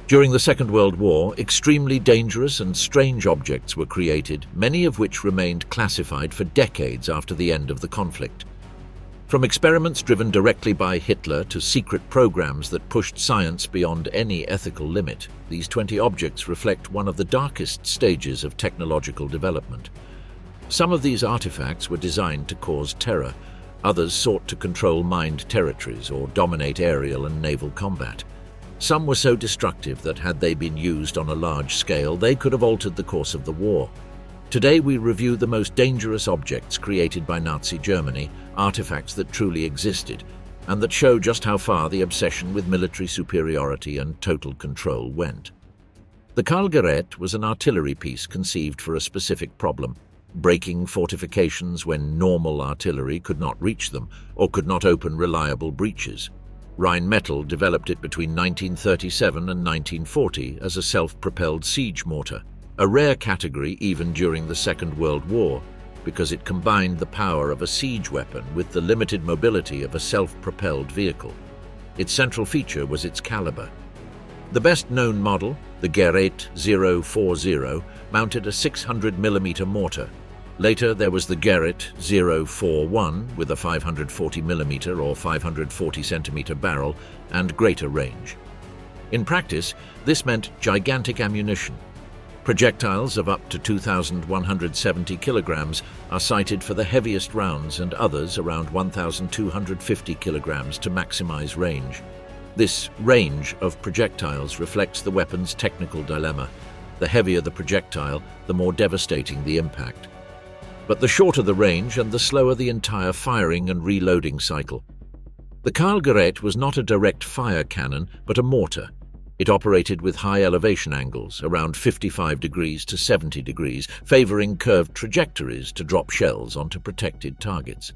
During the Second World War, extremely dangerous and strange objects were created, many of which remained classified for decades after the end of the conflict. From experiments driven directly by Hitler to secret programs that pushed science beyond any ethical limit, these 20 objects reflect one of the darkest stages of technological development. Some of these artifacts were designed to cause terror. Others sought to control mined territories or dominate aerial and naval combat. Some were so destructive that had they been used on a large scale, they could have altered the course of the war. Today we review the most dangerous objects created by Nazi Germany, artifacts that truly existed, and that show just how far the obsession with military superiority and total control went. The Calgarette was an artillery piece conceived for a specific problem, breaking fortifications when normal artillery could not reach them or could not open reliable breaches. Rheinmetall developed it between 1937 and 1940 as a self-propelled siege mortar, a rare category even during the Second World War, because it combined the power of a siege weapon with the limited mobility of a self-propelled vehicle. Its central feature was its caliber. The best-known model, the Gerät 040, mounted a 600mm mortar. Later there was the Gerät 041 with a 540mm or 540cm barrel and greater range. In practice, this meant gigantic ammunition. Projectiles of up to 2,170 kilograms are cited for the heaviest rounds and others around 1,250 kilograms to maximize range. This range of projectiles reflects the weapon's technical dilemma. The heavier the projectile, the more devastating the impact. But the shorter the range and the slower the entire firing and reloading cycle. The Calgarette was not a direct fire cannon, but a mortar. It operated with high elevation angles, around 55 degrees to 70 degrees, favoring curved trajectories to drop shells onto protected targets.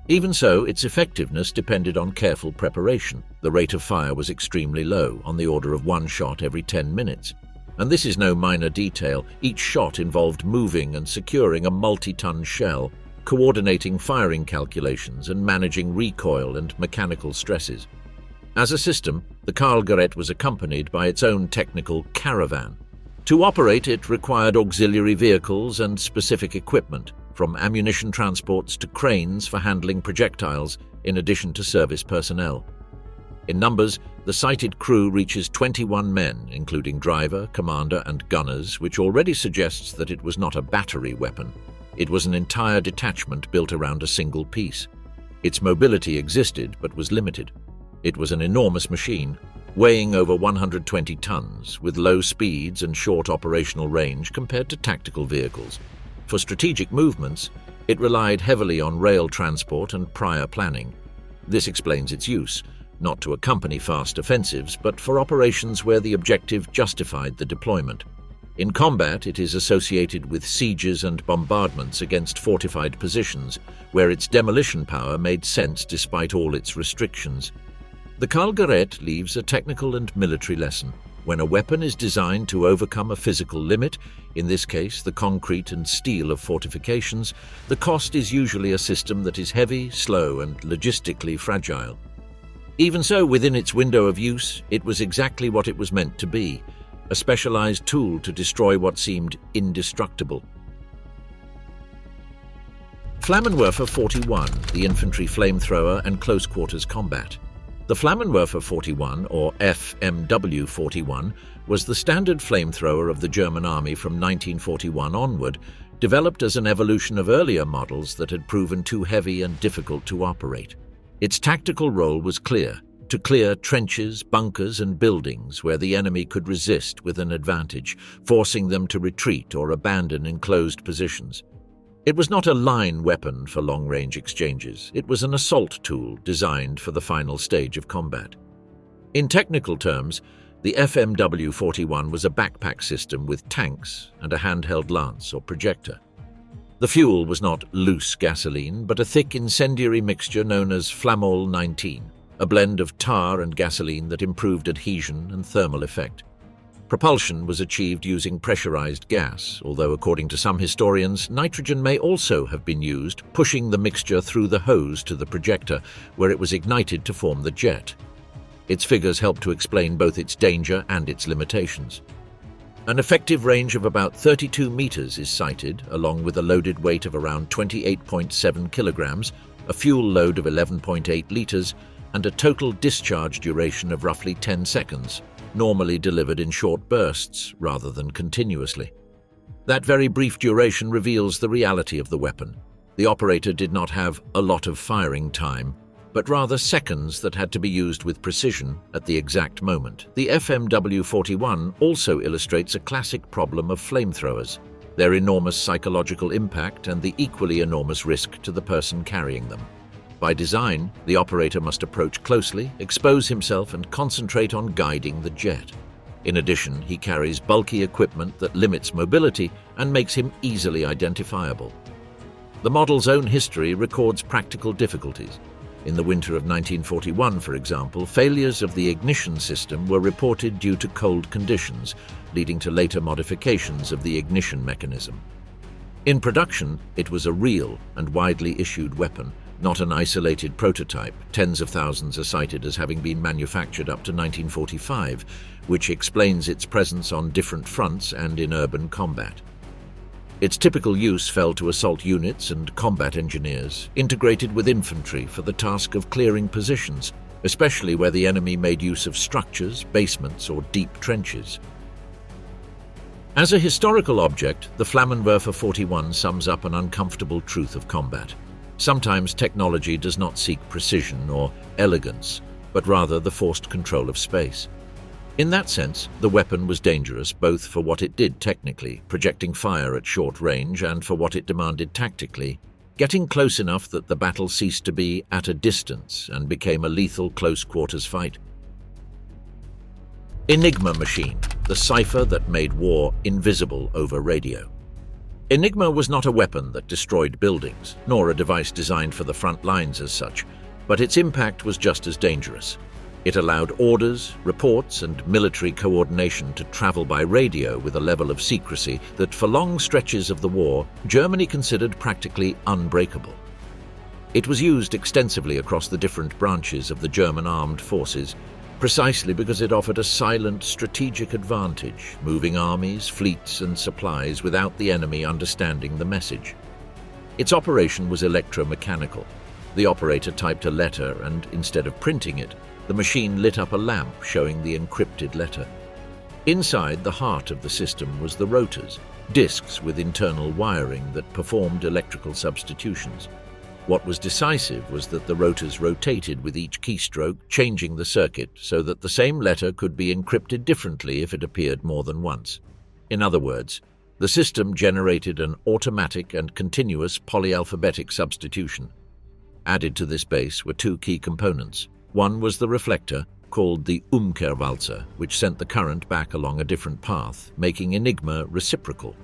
Even so, its effectiveness depended on careful preparation. The rate of fire was extremely low, on the order of 1 shot every 10 minutes. And this is no minor detail. Each shot involved moving and securing a multi-ton shell, coordinating firing calculations and managing recoil and mechanical stresses. As a system, the Calgarette was accompanied by its own technical caravan. To operate, it required auxiliary vehicles and specific equipment, from ammunition transports to cranes for handling projectiles, in addition to service personnel. In numbers, the cited crew reaches 21 men, including driver, commander, and gunners, which already suggests that it was not a battery weapon. It was an entire detachment built around a single piece. Its mobility existed, but was limited. It was an enormous machine, weighing over 120 tons, with low speeds and short operational range compared to tactical vehicles. For strategic movements, it relied heavily on rail transport and prior planning. This explains its use, not to accompany fast offensives, but for operations where the objective justified the deployment. In combat, it is associated with sieges and bombardments against fortified positions, where its demolition power made sense despite all its restrictions. The Calgarette leaves a technical and military lesson. When a weapon is designed to overcome a physical limit, in this case the concrete and steel of fortifications, the cost is usually a system that is heavy, slow, and logistically fragile. Even so, within its window of use, it was exactly what it was meant to be, a specialized tool to destroy what seemed indestructible. Flamethrower 41, the infantry flamethrower and close-quarters combat. The Flamethrower 41, or FMW-41, was the standard flamethrower of the German army from 1941 onward, developed as an evolution of earlier models that had proven too heavy and difficult to operate. Its tactical role was clear: to clear trenches, bunkers, and buildings where the enemy could resist with an advantage, forcing them to retreat or abandon enclosed positions. It was not a line weapon for long-range exchanges. It was an assault tool designed for the final stage of combat. In technical terms, the FMW-41 was a backpack system with tanks and a handheld lance or projector. The fuel was not loose gasoline, but a thick incendiary mixture known as Flamol 19, a blend of tar and gasoline that improved adhesion and thermal effect. Propulsion was achieved using pressurized gas, although according to some historians, nitrogen may also have been used, pushing the mixture through the hose to the projector, where it was ignited to form the jet. Its figures help to explain both its danger and its limitations. An effective range of about 32 meters is cited, along with a loaded weight of around 28.7 kilograms, a fuel load of 11.8 liters, and a total discharge duration of roughly 10 seconds, normally delivered in short bursts rather than continuously. That very brief duration reveals the reality of the weapon. The operator did not have a lot of firing time, but rather seconds that had to be used with precision at the exact moment. The FMW-41 also illustrates a classic problem of flamethrowers, their enormous psychological impact and the equally enormous risk to the person carrying them. By design, the operator must approach closely, expose himself, and concentrate on guiding the jet. In addition, he carries bulky equipment that limits mobility and makes him easily identifiable. The model's own history records practical difficulties. In the winter of 1941, for example, failures of the ignition system were reported due to cold conditions, leading to later modifications of the ignition mechanism. In production, it was a real and widely issued weapon, not an isolated prototype. Tens of thousands are cited as having been manufactured up to 1945, which explains its presence on different fronts and in urban combat. Its typical use fell to assault units and combat engineers, integrated with infantry for the task of clearing positions, especially where the enemy made use of structures, basements, or deep trenches. As a historical object, the Flammenwerfer 41 sums up an uncomfortable truth of combat. Sometimes technology does not seek precision or elegance, but rather the forced control of space. In that sense, the weapon was dangerous both for what it did technically, projecting fire at short range, and for what it demanded tactically, getting close enough that the battle ceased to be at a distance and became a lethal close-quarters fight. Enigma machine, the cipher that made war invisible over radio. Enigma was not a weapon that destroyed buildings, nor a device designed for the front lines as such, but its impact was just as dangerous. It allowed orders, reports, and military coordination to travel by radio with a level of secrecy that for long stretches of the war, Germany considered practically unbreakable. It was used extensively across the different branches of the German armed forces, precisely because it offered a silent strategic advantage, moving armies, fleets, and supplies without the enemy understanding the message. Its operation was electromechanical. The operator typed a letter and, instead of printing it, the machine lit up a lamp showing the encrypted letter. Inside the heart of the system was the rotors, discs with internal wiring that performed electrical substitutions. What was decisive was that the rotors rotated with each keystroke, changing the circuit so that the same letter could be encrypted differently if it appeared more than once. In other words, the system generated an automatic and continuous polyalphabetic substitution. Added to this base were two key components. One was the reflector, called the Umkehrwalzer, which sent the current back along a different path, making Enigma reciprocal.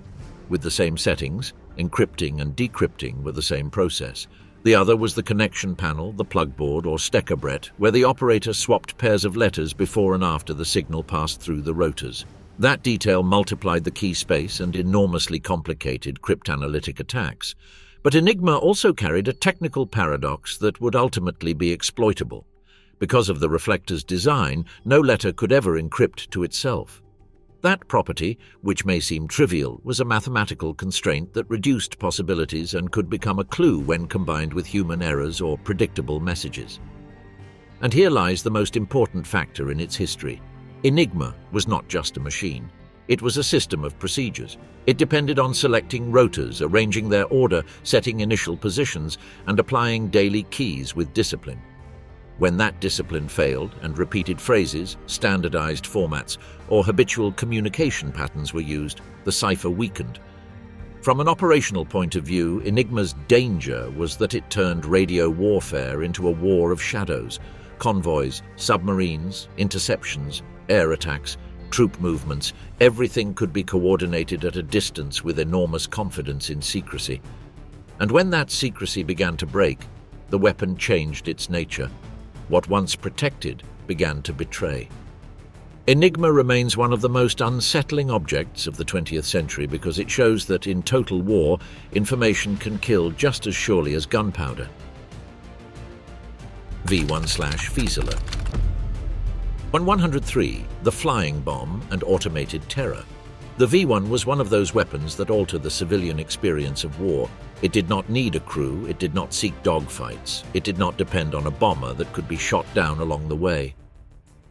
With the same settings, encrypting and decrypting were the same process. The other was the connection panel, the plug board or steckerbrett, where the operator swapped pairs of letters before and after the signal passed through the rotors. That detail multiplied the key space and enormously complicated cryptanalytic attacks. But Enigma also carried a technical paradox that would ultimately be exploitable. Because of the reflector's design, no letter could ever encrypt to itself. That property, which may seem trivial, was a mathematical constraint that reduced possibilities and could become a clue when combined with human errors or predictable messages. And here lies the most important factor in its history. Enigma was not just a machine. It was a system of procedures. It depended on selecting rotors, arranging their order, setting initial positions, and applying daily keys with discipline. When that discipline failed and repeated phrases, standardized formats, or habitual communication patterns were used, the cipher weakened. From an operational point of view, Enigma's danger was that it turned radio warfare into a war of shadows. Convoys, submarines, interceptions, air attacks, troop movements, everything could be coordinated at a distance with enormous confidence in secrecy. And when that secrecy began to break, the weapon changed its nature. What once protected began to betray. Enigma remains one of the most unsettling objects of the 20th century because it shows that in total war, information can kill just as surely as gunpowder. V1/Fieseler. On 103, the flying bomb and automated terror. The V1 was one of those weapons that alter the civilian experience of war. It did not need a crew, it did not seek dogfights, it did not depend on a bomber that could be shot down along the way.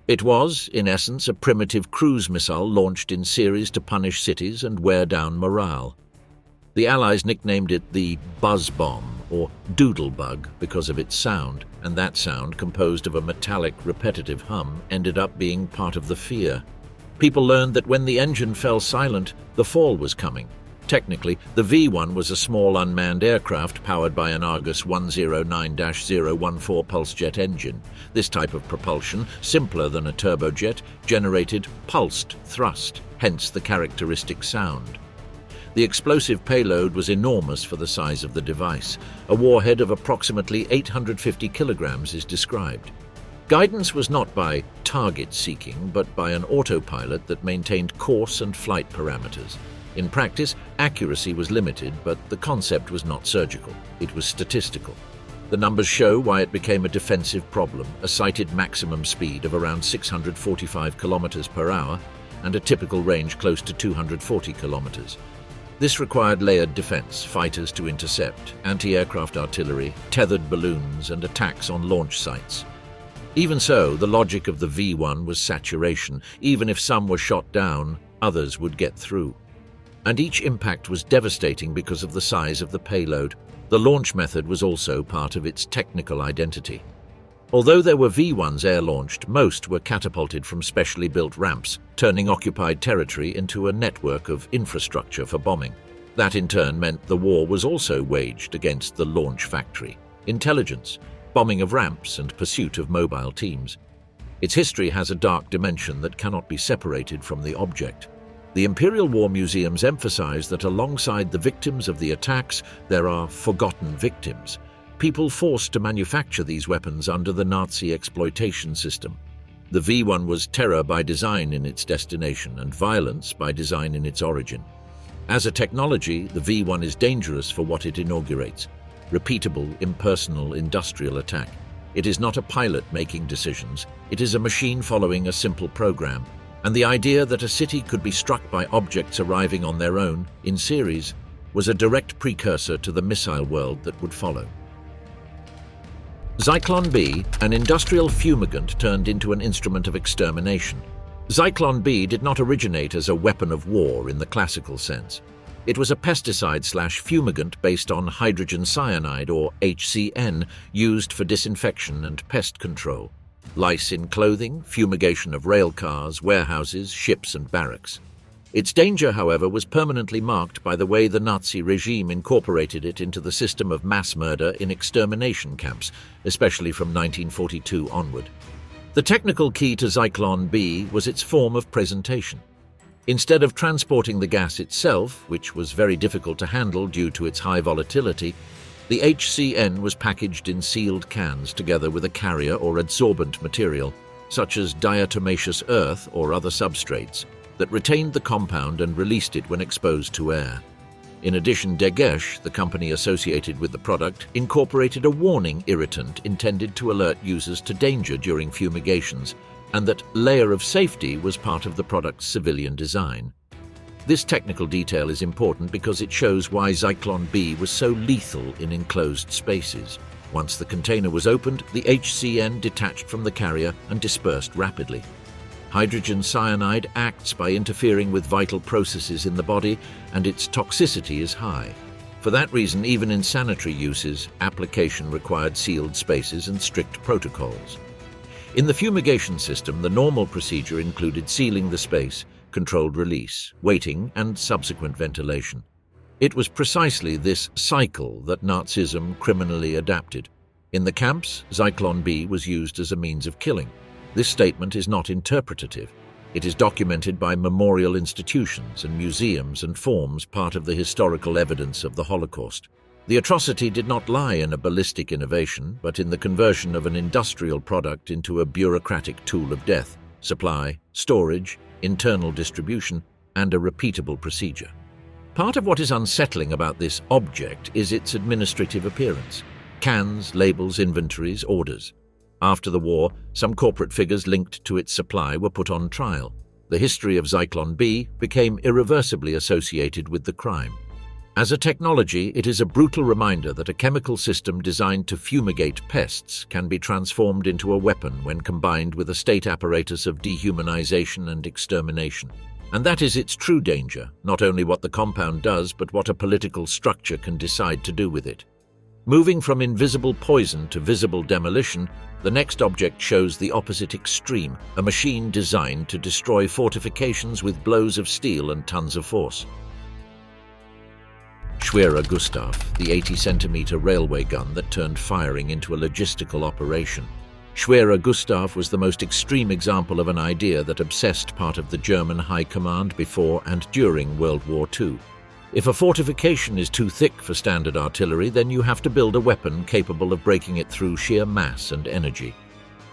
It was, in essence, a primitive cruise missile launched in series to punish cities and wear down morale. The Allies nicknamed it the buzz bomb, or doodle bug, because of its sound, and that sound, composed of a metallic, repetitive hum, ended up being part of the fear. People learned that when the engine fell silent, the fall was coming. Technically, the V1 was a small unmanned aircraft powered by an Argus 109-014 pulse jet engine. This type of propulsion, simpler than a turbojet, generated pulsed thrust, hence the characteristic sound. The explosive payload was enormous for the size of the device. A warhead of approximately 850 kilograms is described. Guidance was not by target seeking, but by an autopilot that maintained course and flight parameters. In practice, accuracy was limited, but the concept was not surgical. It was statistical. The numbers show why it became a defensive problem, a cited maximum speed of around 645 kilometers per hour and a typical range close to 240 kilometers. This required layered defense, fighters to intercept, anti-aircraft artillery, tethered balloons, and attacks on launch sites. Even so, the logic of the V1 was saturation. Even if some were shot down, others would get through. And each impact was devastating because of the size of the payload. The launch method was also part of its technical identity. Although there were V1s air-launched, most were catapulted from specially built ramps, turning occupied territory into a network of infrastructure for bombing. That in turn meant the war was also waged against the launch factory. Intelligence, bombing of ramps, and pursuit of mobile teams. Its history has a dark dimension that cannot be separated from the object. The Imperial War Museums emphasize that alongside the victims of the attacks, there are forgotten victims. People forced to manufacture these weapons under the Nazi exploitation system. The V1 was terror by design in its destination and violence by design in its origin. As a technology, the V1 is dangerous for what it inaugurates: repeatable, impersonal, industrial attack. It is not a pilot making decisions, it is a machine following a simple program. And the idea that a city could be struck by objects arriving on their own, in series, was a direct precursor to the missile world that would follow. Zyklon B, an industrial fumigant turned into an instrument of extermination. Zyklon B did not originate as a weapon of war in the classical sense. It was a pesticide/fumigant based on hydrogen cyanide, or HCN, used for disinfection and pest control. Lice in clothing, fumigation of rail cars, warehouses, ships and barracks. Its danger, however, was permanently marked by the way the Nazi regime incorporated it into the system of mass murder in extermination camps, especially from 1942 onward. The technical key to Zyklon B was its form of presentation. Instead of transporting the gas itself, which was very difficult to handle due to its high volatility, the HCN was packaged in sealed cans together with a carrier or adsorbent material, such as diatomaceous earth or other substrates, that retained the compound and released it when exposed to air. In addition, Degesh, the company associated with the product, incorporated a warning irritant intended to alert users to danger during fumigations, and that layer of safety was part of the product's civilian design. This technical detail is important because it shows why Zyklon B was so lethal in enclosed spaces. Once the container was opened, the HCN detached from the carrier and dispersed rapidly. Hydrogen cyanide acts by interfering with vital processes in the body, and its toxicity is high. For that reason, even in sanitary uses, application required sealed spaces and strict protocols. In the fumigation system, the normal procedure included sealing the space, controlled release, waiting, and subsequent ventilation. It was precisely this cycle that Nazism criminally adapted. In the camps, Zyklon B was used as a means of killing. This statement is not interpretative. It is documented by memorial institutions and museums and forms part of the historical evidence of the Holocaust. The atrocity did not lie in a ballistic innovation, but in the conversion of an industrial product into a bureaucratic tool of death: supply, storage, internal distribution, and a repeatable procedure. Part of what is unsettling about this object is its administrative appearance: cans, labels, inventories, orders. After the war, some corporate figures linked to its supply were put on trial. The history of Zyklon B became irreversibly associated with the crime. As a technology, it is a brutal reminder that a chemical system designed to fumigate pests can be transformed into a weapon when combined with a state apparatus of dehumanization and extermination. And that is its true danger, not only what the compound does, but what a political structure can decide to do with it. Moving from invisible poison to visible demolition, the next object shows the opposite extreme, a machine designed to destroy fortifications with blows of steel and tons of force. Schwerer Gustav, the 80-centimeter railway gun that turned firing into a logistical operation. Schwerer Gustav was the most extreme example of an idea that obsessed part of the German high command before and during World War II. If a fortification is too thick for standard artillery, then you have to build a weapon capable of breaking it through sheer mass and energy.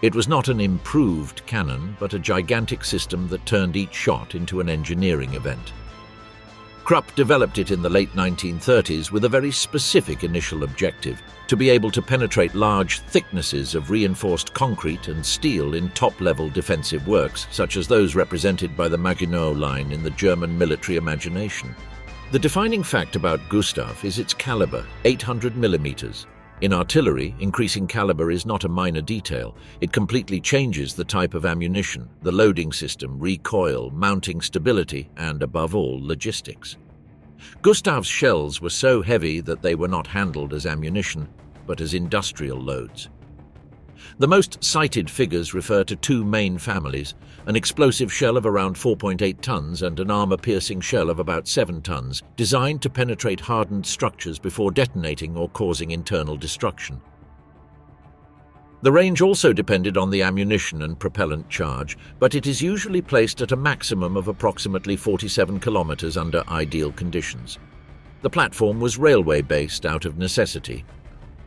It was not an improved cannon, but a gigantic system that turned each shot into an engineering event. Krupp developed it in the late 1930s with a very specific initial objective: to be able to penetrate large thicknesses of reinforced concrete and steel in top-level defensive works, such as those represented by the Maginot Line in the German military imagination. The defining fact about Gustav is its caliber, 800 millimeters. In artillery, increasing caliber is not a minor detail. It completely changes the type of ammunition, the loading system, recoil, mounting stability, and above all, logistics. Gustav's shells were so heavy that they were not handled as ammunition, but as industrial loads. The most cited figures refer to two main families: an explosive shell of around 4.8 tons and an armor-piercing shell of about 7 tons, designed to penetrate hardened structures before detonating or causing internal destruction. The range also depended on the ammunition and propellant charge, but it is usually placed at a maximum of approximately 47 kilometers under ideal conditions. The platform was railway-based out of necessity.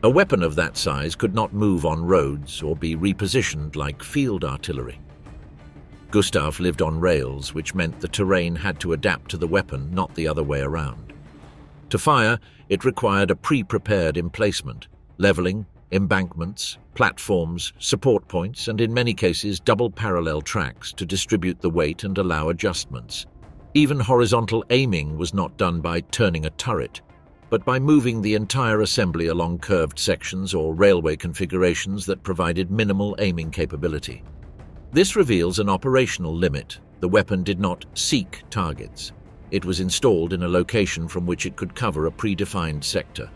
A weapon of that size could not move on roads or be repositioned like field artillery. Gustav lived on rails, which meant the terrain had to adapt to the weapon, not the other way around. To fire, it required a pre-prepared emplacement: leveling, embankments, platforms, support points, and in many cases double parallel tracks to distribute the weight and allow adjustments. Even horizontal aiming was not done by turning a turret, but by moving the entire assembly along curved sections or railway configurations that provided minimal aiming capability. This reveals an operational limit. The weapon did not seek targets. It was installed in a location from which it could cover a predefined sector.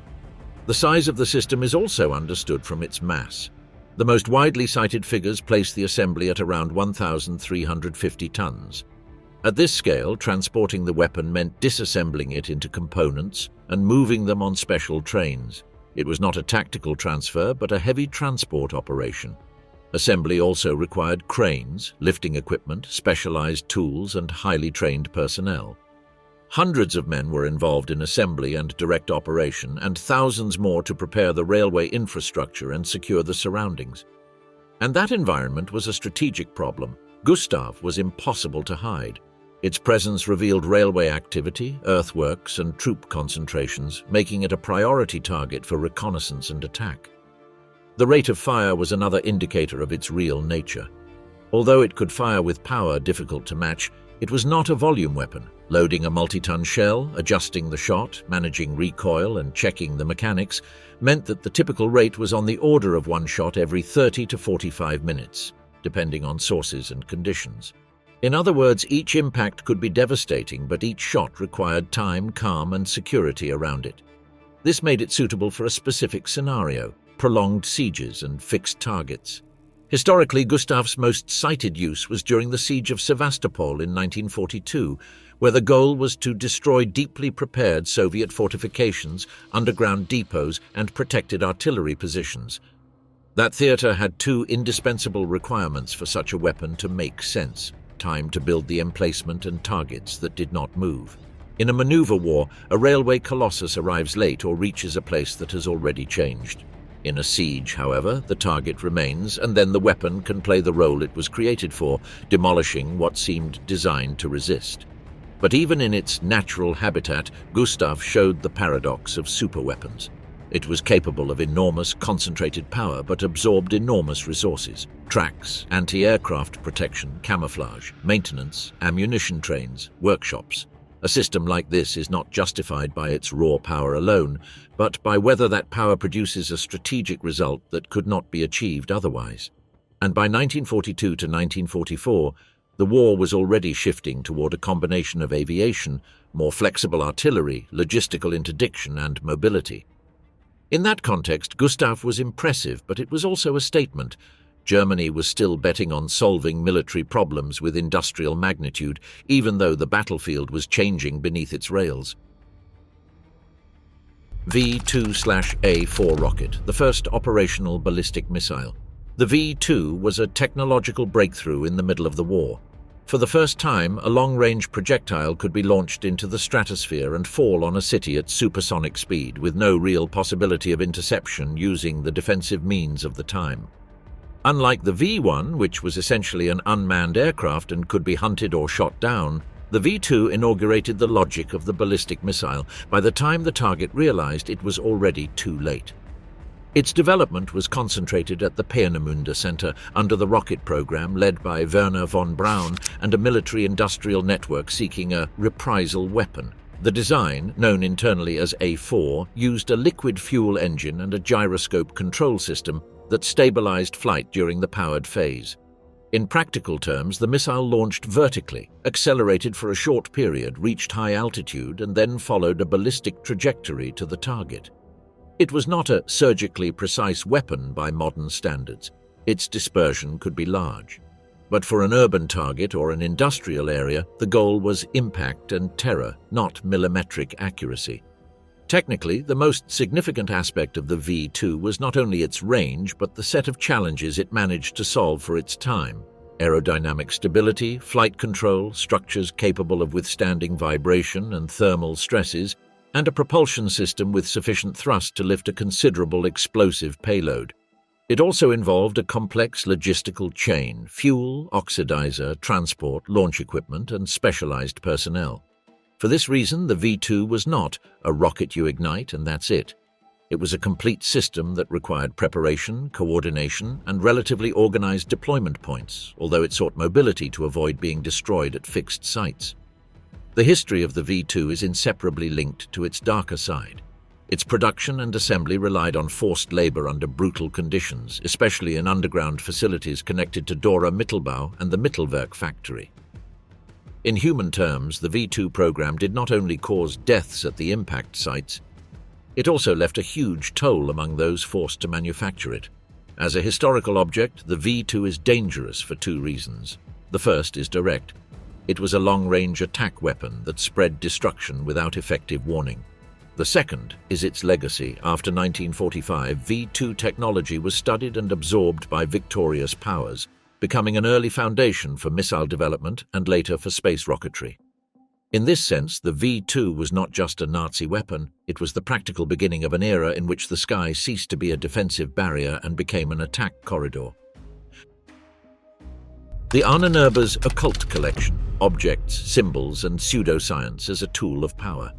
The size of the system is also understood from its mass. The most widely cited figures place the assembly at around 1,350 tons. At this scale, transporting the weapon meant disassembling it into components and moving them on special trains. It was not a tactical transfer, but a heavy transport operation. Assembly also required cranes, lifting equipment, specialized tools, and highly trained personnel. Hundreds of men were involved in assembly and direct operation, and thousands more to prepare the railway infrastructure and secure the surroundings. And that environment was a strategic problem. Gustav was impossible to hide. Its presence revealed railway activity, earthworks, and troop concentrations, making it a priority target for reconnaissance and attack. The rate of fire was another indicator of its real nature. Although it could fire with power difficult to match, it was not a volume weapon. Loading a multi-ton shell, adjusting the shot, managing recoil, and checking the mechanics meant that the typical rate was on the order of one shot every 30 to 45 minutes, depending on sources and conditions. In other words, each impact could be devastating, but each shot required time, calm, and security around it. This made it suitable for a specific scenario: prolonged sieges and fixed targets. Historically, Gustav's most cited use was during the siege of Sevastopol in 1942, where the goal was to destroy deeply prepared Soviet fortifications, underground depots, and protected artillery positions. That theater had two indispensable requirements for such a weapon to make sense: time to build the emplacement and targets that did not move. In a maneuver war, a railway colossus arrives late or reaches a place that has already changed. In a siege, however, the target remains, and then the weapon can play the role it was created for, demolishing what seemed designed to resist. But even in its natural habitat, Gustav showed the paradox of superweapons. It was capable of enormous concentrated power but absorbed enormous resources: tracks, anti-aircraft protection, camouflage, maintenance, ammunition trains, workshops. A system like this is not justified by its raw power alone, but by whether that power produces a strategic result that could not be achieved otherwise. And by 1942 to 1944, the war was already shifting toward a combination of aviation, more flexible artillery, logistical interdiction, and mobility. In that context, Gustav was impressive, but it was also a statement. Germany was still betting on solving military problems with industrial magnitude, even though the battlefield was changing beneath its rails. V2/A4 rocket, the first operational ballistic missile. The V2 was a technological breakthrough in the middle of the war. For the first time, a long-range projectile could be launched into the stratosphere and fall on a city at supersonic speed, with no real possibility of interception using the defensive means of the time. Unlike the V1, which was essentially an unmanned aircraft and could be hunted or shot down, the V2 inaugurated the logic of the ballistic missile. By the time the target realized, it was already too late. Its development was concentrated at the Peenemünde Center under the rocket program led by Wernher von Braun and a military-industrial network seeking a reprisal weapon. The design, known internally as A4, used a liquid fuel engine and a gyroscope control system that stabilized flight during the powered phase. In practical terms, the missile launched vertically, accelerated for a short period, reached high altitude, and then followed a ballistic trajectory to the target. It was not a surgically precise weapon by modern standards. Its dispersion could be large. But for an urban target or an industrial area, the goal was impact and terror, not millimetric accuracy. Technically, the most significant aspect of the V2 was not only its range, but the set of challenges it managed to solve for its time: aerodynamic stability, flight control, structures capable of withstanding vibration and thermal stresses, and a propulsion system with sufficient thrust to lift a considerable explosive payload. It also involved a complex logistical chain: fuel, oxidizer, transport, launch equipment, and specialized personnel. For this reason, the V2 was not a rocket you ignite and that's it. It was a complete system that required preparation, coordination, and relatively organized deployment points, although it sought mobility to avoid being destroyed at fixed sites. The history of the V2 is inseparably linked to its darker side. Its production and assembly relied on forced labor under brutal conditions, especially in underground facilities connected to Dora Mittelbau and the Mittelwerk factory. In human terms, the V2 program did not only cause deaths at the impact sites, it also left a huge toll among those forced to manufacture it. As a historical object, the V2 is dangerous for two reasons. The first is direct. It was a long-range attack weapon that spread destruction without effective warning. The second is its legacy. After 1945, V2 technology was studied and absorbed by victorious powers, becoming an early foundation for missile development and later for space rocketry. In this sense, the V2 was not just a Nazi weapon, it was the practical beginning of an era in which the sky ceased to be a defensive barrier and became an attack corridor. The Ahnenerbe's occult collection: objects, symbols, and pseudoscience as a tool of power.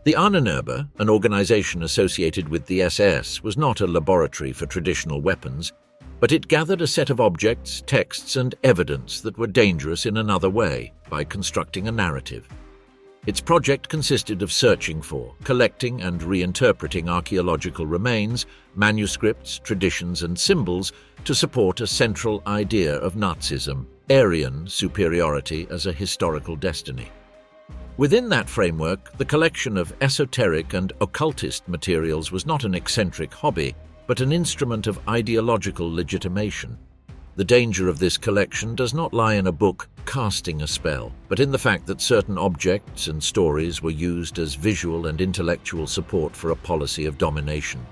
The Ahnenerbe, an organization associated with the SS, was not a laboratory for traditional weapons, but it gathered a set of objects, texts, and evidence that were dangerous in another way by constructing a narrative. Its project consisted of searching for, collecting, and reinterpreting archaeological remains, manuscripts, traditions, and symbols to support a central idea of Nazism: Aryan superiority as a historical destiny. Within that framework, the collection of esoteric and occultist materials was not an eccentric hobby, but an instrument of ideological legitimation. The danger of this collection does not lie in a book casting a spell, but in the fact that certain objects and stories were used as visual and intellectual support for a policy of domination.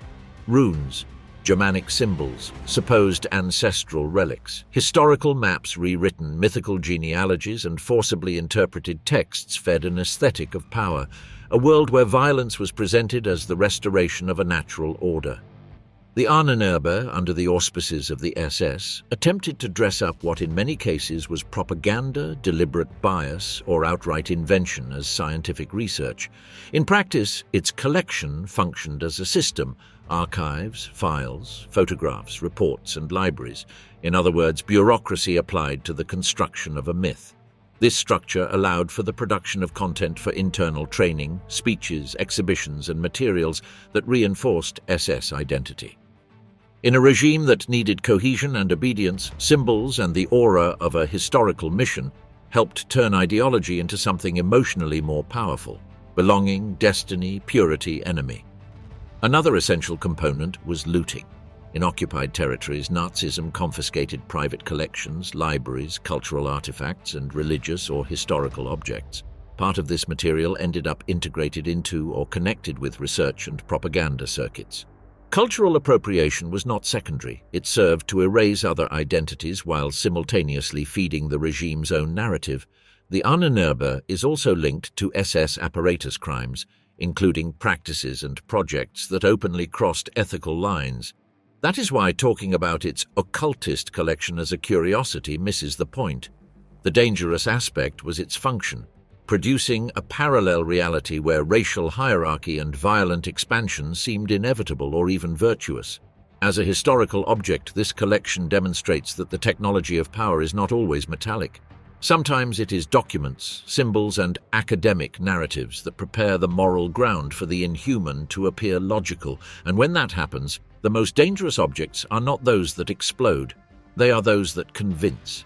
Runes, Germanic symbols, supposed ancestral relics, historical maps rewritten, mythical genealogies, and forcibly interpreted texts fed an aesthetic of power, a world where violence was presented as the restoration of a natural order. The Ahnenerbe, under the auspices of the SS, attempted to dress up what in many cases was propaganda, deliberate bias, or outright invention as scientific research. In practice, its collection functioned as a system: archives, files, photographs, reports, and libraries. In other words, bureaucracy applied to the construction of a myth. This structure allowed for the production of content for internal training, speeches, exhibitions, and materials that reinforced SS identity. In a regime that needed cohesion and obedience, symbols and the aura of a historical mission helped turn ideology into something emotionally more powerful: belonging, destiny, purity, enemy. Another essential component was looting. In occupied territories, Nazism confiscated private collections, libraries, cultural artifacts, and religious or historical objects. Part of this material ended up integrated into or connected with research and propaganda circuits. Cultural appropriation was not secondary. It served to erase other identities while simultaneously feeding the regime's own narrative. The Ahnenerbe is also linked to SS apparatus crimes, including practices and projects that openly crossed ethical lines. That is why talking about its occultist collection as a curiosity misses the point. The dangerous aspect was its function, producing a parallel reality where racial hierarchy and violent expansion seemed inevitable or even virtuous. As a historical object, this collection demonstrates that the technology of power is not always metallic. Sometimes it is documents, symbols, and academic narratives that prepare the moral ground for the inhuman to appear logical, and when that happens, the most dangerous objects are not those that explode, they are those that convince.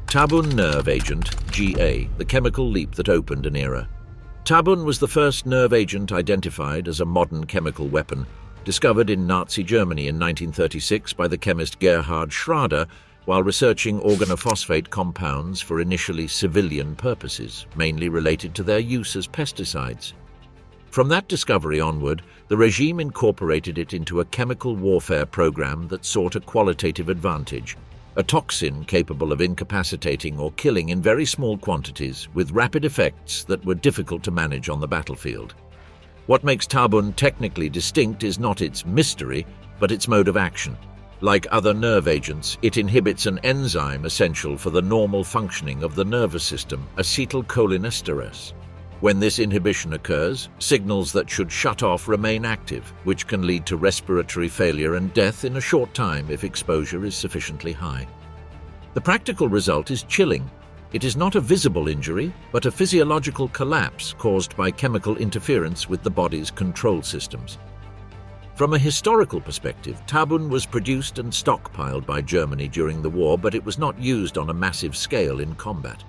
Tabun nerve agent, GA, the chemical leap that opened an era. Tabun was the first nerve agent identified as a modern chemical weapon, discovered in Nazi Germany in 1936 by the chemist Gerhard Schrader while researching organophosphate compounds for initially civilian purposes, mainly related to their use as pesticides. From that discovery onward, the regime incorporated it into a chemical warfare program that sought a qualitative advantage, a toxin capable of incapacitating or killing in very small quantities with rapid effects that were difficult to manage on the battlefield. What makes Tabun technically distinct is not its mystery, but its mode of action. Like other nerve agents, it inhibits an enzyme essential for the normal functioning of the nervous system, acetylcholinesterase. When this inhibition occurs, signals that should shut off remain active, which can lead to respiratory failure and death in a short time if exposure is sufficiently high. The practical result is chilling. It is not a visible injury, but a physiological collapse caused by chemical interference with the body's control systems. From a historical perspective, Tabun was produced and stockpiled by Germany during the war, but it was not used on a massive scale in combat.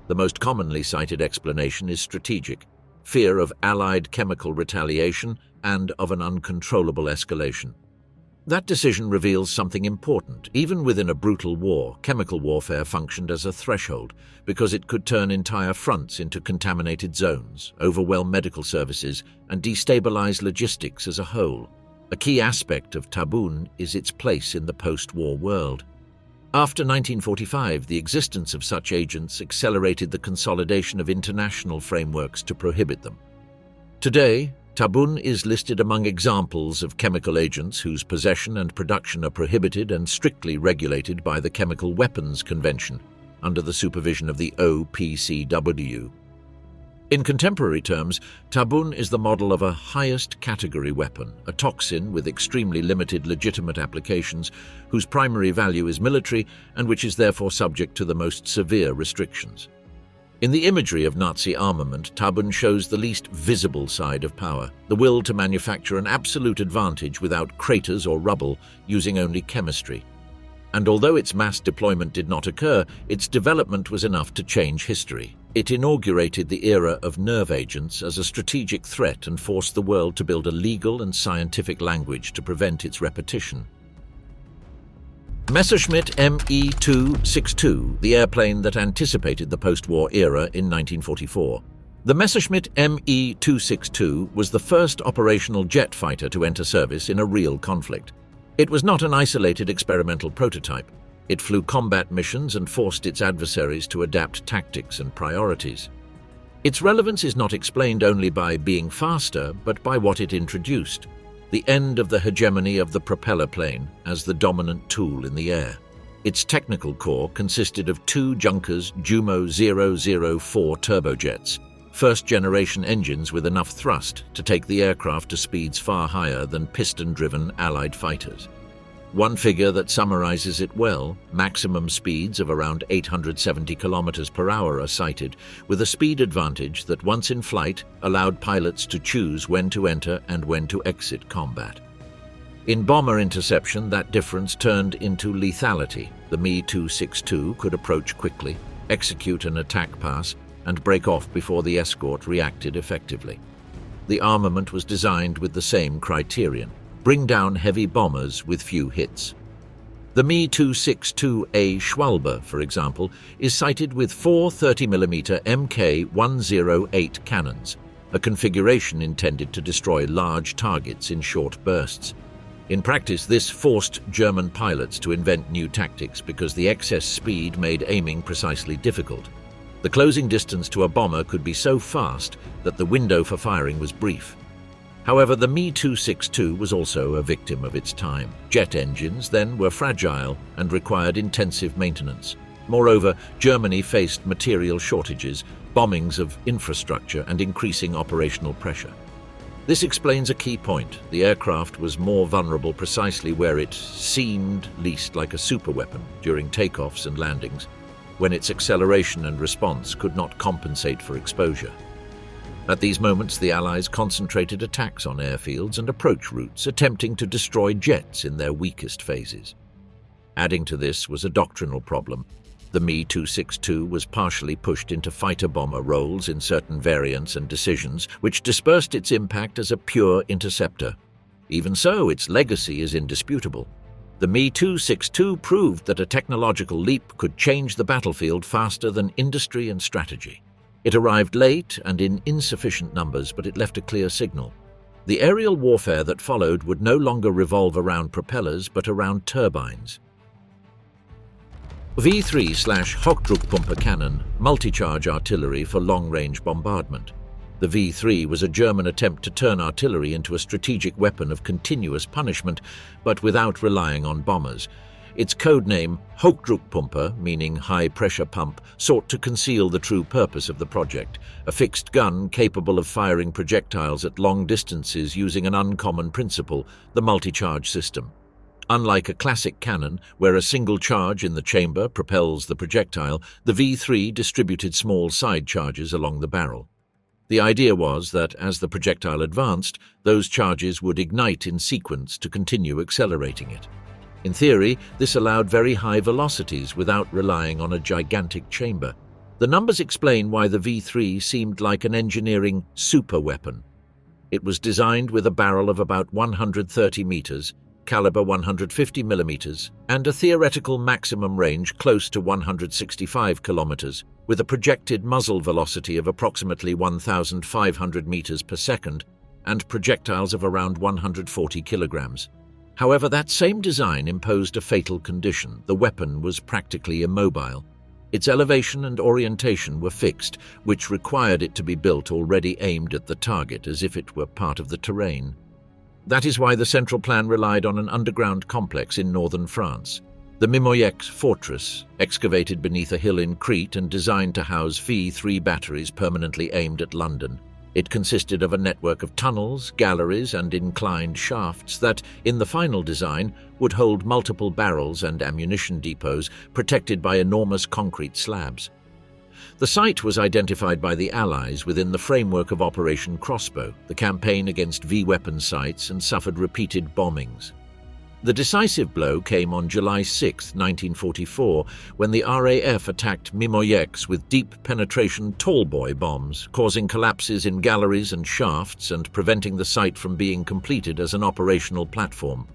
The most commonly cited explanation is strategic: fear of Allied chemical retaliation and of an uncontrollable escalation. That decision reveals something important. Even within a brutal war, chemical warfare functioned as a threshold because it could turn entire fronts into contaminated zones, overwhelm medical services, and destabilize logistics as a whole. A key aspect of Tabun is its place in the post-war world. After 1945, the existence of such agents accelerated the consolidation of international frameworks to prohibit them. Today, Tabun is listed among examples of chemical agents whose possession and production are prohibited and strictly regulated by the Chemical Weapons Convention, under the supervision of the OPCW. In contemporary terms, Tabun is the model of a highest category weapon, a toxin with extremely limited legitimate applications, whose primary value is military and which is therefore subject to the most severe restrictions. In the imagery of Nazi armament, Tabun shows the least visible side of power, the will to manufacture an absolute advantage without craters or rubble, using only chemistry. And although its mass deployment did not occur, its development was enough to change history. It inaugurated the era of nerve agents as a strategic threat and forced the world to build a legal and scientific language to prevent its repetition. Messerschmitt Me 262, the airplane that anticipated the post-war era in 1944. The Messerschmitt Me 262 was the first operational jet fighter to enter service in a real conflict. It was not an isolated experimental prototype. It flew combat missions and forced its adversaries to adapt tactics and priorities. Its relevance is not explained only by being faster, but by what it introduced. the end of the hegemony of the propeller plane as the dominant tool in the air. Its technical core consisted of two Junkers Jumo 004 turbojets, first-generation engines with enough thrust to take the aircraft to speeds far higher than piston-driven Allied fighters. One figure that summarizes it well: maximum speeds of around 870 kilometers per hour are cited, with a speed advantage that once in flight allowed pilots to choose when to enter and when to exit combat. In bomber interception, that difference turned into lethality. The Me 262 could approach quickly, execute an attack pass, and break off before the escort reacted effectively. The armament was designed with the same criterion: bring down heavy bombers with few hits. The Me 262A Schwalbe, for example, is cited with four 30mm Mk108 cannons, a configuration intended to destroy large targets in short bursts. In practice, this forced German pilots to invent new tactics because the excess speed made aiming precisely difficult. The closing distance to a bomber could be so fast that the window for firing was brief. However, the Me 262 was also a victim of its time. Jet engines then were fragile and required intensive maintenance. Moreover, Germany faced material shortages, bombings of infrastructure, and increasing operational pressure. This explains a key point: the aircraft was more vulnerable precisely where it seemed least like a superweapon, during takeoffs and landings, when its acceleration and response could not compensate for exposure. At these moments, the Allies concentrated attacks on airfields and approach routes, attempting to destroy jets in their weakest phases. Adding to this was a doctrinal problem. The Me 262 was partially pushed into fighter-bomber roles in certain variants and decisions, which dispersed its impact as a pure interceptor. Even so, its legacy is indisputable. The Me 262 proved that a technological leap could change the battlefield faster than industry and strategy. It arrived late and in insufficient numbers, but it left a clear signal. The aerial warfare that followed would no longer revolve around propellers, but around turbines. V3/Hochdruckpumpe cannon, multi-charge artillery for long-range bombardment. The V3 was a German attempt to turn artillery into a strategic weapon of continuous punishment, but without relying on bombers. Its codename, Hochdruckpumpe, meaning high-pressure pump, sought to conceal the true purpose of the project: a fixed gun capable of firing projectiles at long distances using an uncommon principle, the multi-charge system. Unlike a classic cannon, where a single charge in the chamber propels the projectile, the V3 distributed small side charges along the barrel. The idea was that as the projectile advanced, those charges would ignite in sequence to continue accelerating it. In theory, this allowed very high velocities without relying on a gigantic chamber. The numbers explain why the V3 seemed like an engineering superweapon. It was designed with a barrel of about 130 meters, caliber 150 millimeters, and a theoretical maximum range close to 165 kilometers, with a projected muzzle velocity of approximately 1,500 meters per second and projectiles of around 140 kilograms. However, that same design imposed a fatal condition: the weapon was practically immobile. Its elevation and orientation were fixed, which required it to be built already aimed at the target, as if it were part of the terrain. That is why the central plan relied on an underground complex in northern France. The Mimoyex fortress, excavated beneath a hill in Crete and designed to house V3 batteries permanently aimed at London. It consisted of a network of tunnels, galleries, and inclined shafts that, in the final design, would hold multiple barrels and ammunition depots protected by enormous concrete slabs. The site was identified by the Allies within the framework of Operation Crossbow, the campaign against V-weapon sites, and suffered repeated bombings. The decisive blow came on July 6, 1944, when the RAF attacked Mimoyex with deep penetration tallboy bombs, causing collapses in galleries and shafts and preventing the site from being completed as an operational platform.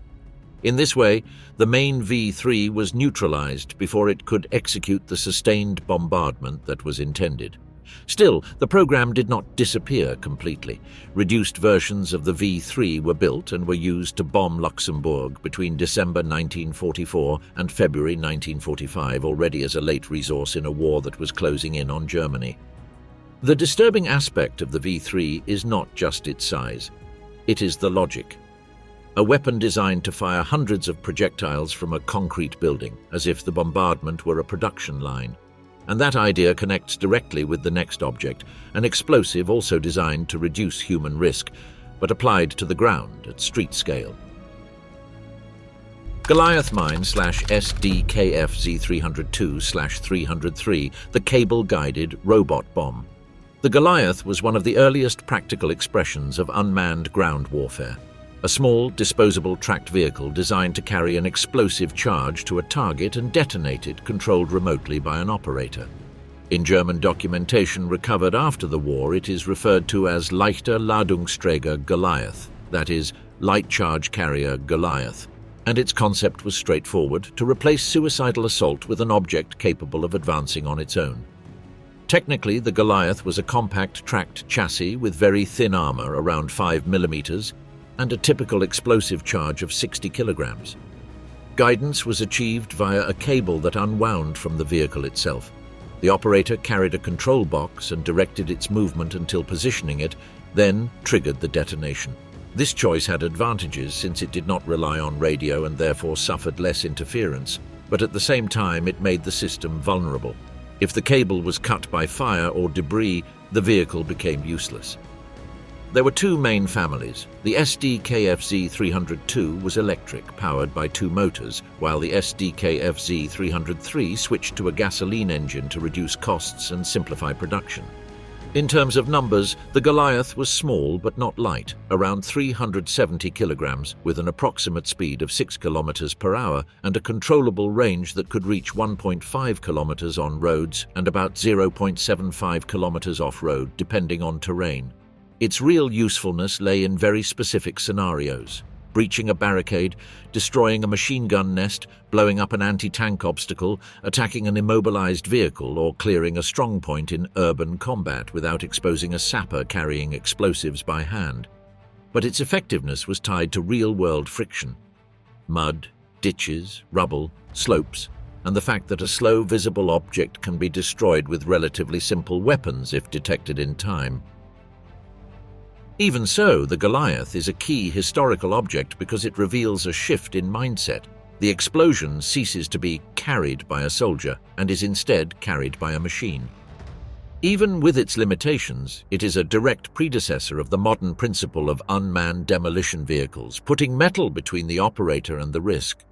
In this way, the main V3 was neutralized before it could execute the sustained bombardment that was intended. Still, the program did not disappear completely. Reduced versions of the V3 were built and were used to bomb Luxembourg between December 1944 and February 1945, already as a late resource in a war that was closing in on Germany. The disturbing aspect of the V3 is not just its size. It is the logic. a weapon designed to fire hundreds of projectiles from a concrete building, as if the bombardment were a production line. And that idea connects directly with the next object, an explosive also designed to reduce human risk, but applied to the ground at street scale. Goliath Mine/SDKFZ-302/303, the cable-guided robot bomb. The Goliath was one of the earliest practical expressions of unmanned ground warfare, a small, disposable tracked vehicle designed to carry an explosive charge to a target and detonate it, controlled remotely by an operator. In German documentation recovered after the war, it is referred to as Leichter Ladungsträger Goliath, that is, light charge carrier Goliath, and its concept was straightforward: to replace suicidal assault with an object capable of advancing on its own. Technically, the Goliath was a compact tracked chassis with very thin armor, around 5 millimeters, and a typical explosive charge of 60 kilograms. Guidance was achieved via a cable that unwound from the vehicle itself. The operator carried a control box and directed its movement until positioning it, then triggered the detonation. This choice had advantages since it did not rely on radio and therefore suffered less interference, but at the same time it made the system vulnerable. If the cable was cut by fire or debris, the vehicle became useless. There were two main families. The SDKFZ-302 was electric, powered by two motors, while the SDKFZ-303 switched to a gasoline engine to reduce costs and simplify production. In terms of numbers, the Goliath was small but not light, around 370 kilograms, with an approximate speed of 6 kilometers per hour and a controllable range that could reach 1.5 kilometers on roads and about 0.75 kilometers off-road, depending on terrain. Its real usefulness lay in very specific scenarios: breaching a barricade, destroying a machine gun nest, blowing up an anti-tank obstacle, attacking an immobilized vehicle, or clearing a strongpoint in urban combat without exposing a sapper carrying explosives by hand. But its effectiveness was tied to real-world friction: mud, ditches, rubble, slopes, and the fact that a slow, visible object can be destroyed with relatively simple weapons if detected in time. Even so, the Goliath is a key historical object because it reveals a shift in mindset. The explosion ceases to be carried by a soldier and is instead carried by a machine. Even with its limitations, it is a direct predecessor of the modern principle of unmanned demolition vehicles, putting metal between the operator and the risk.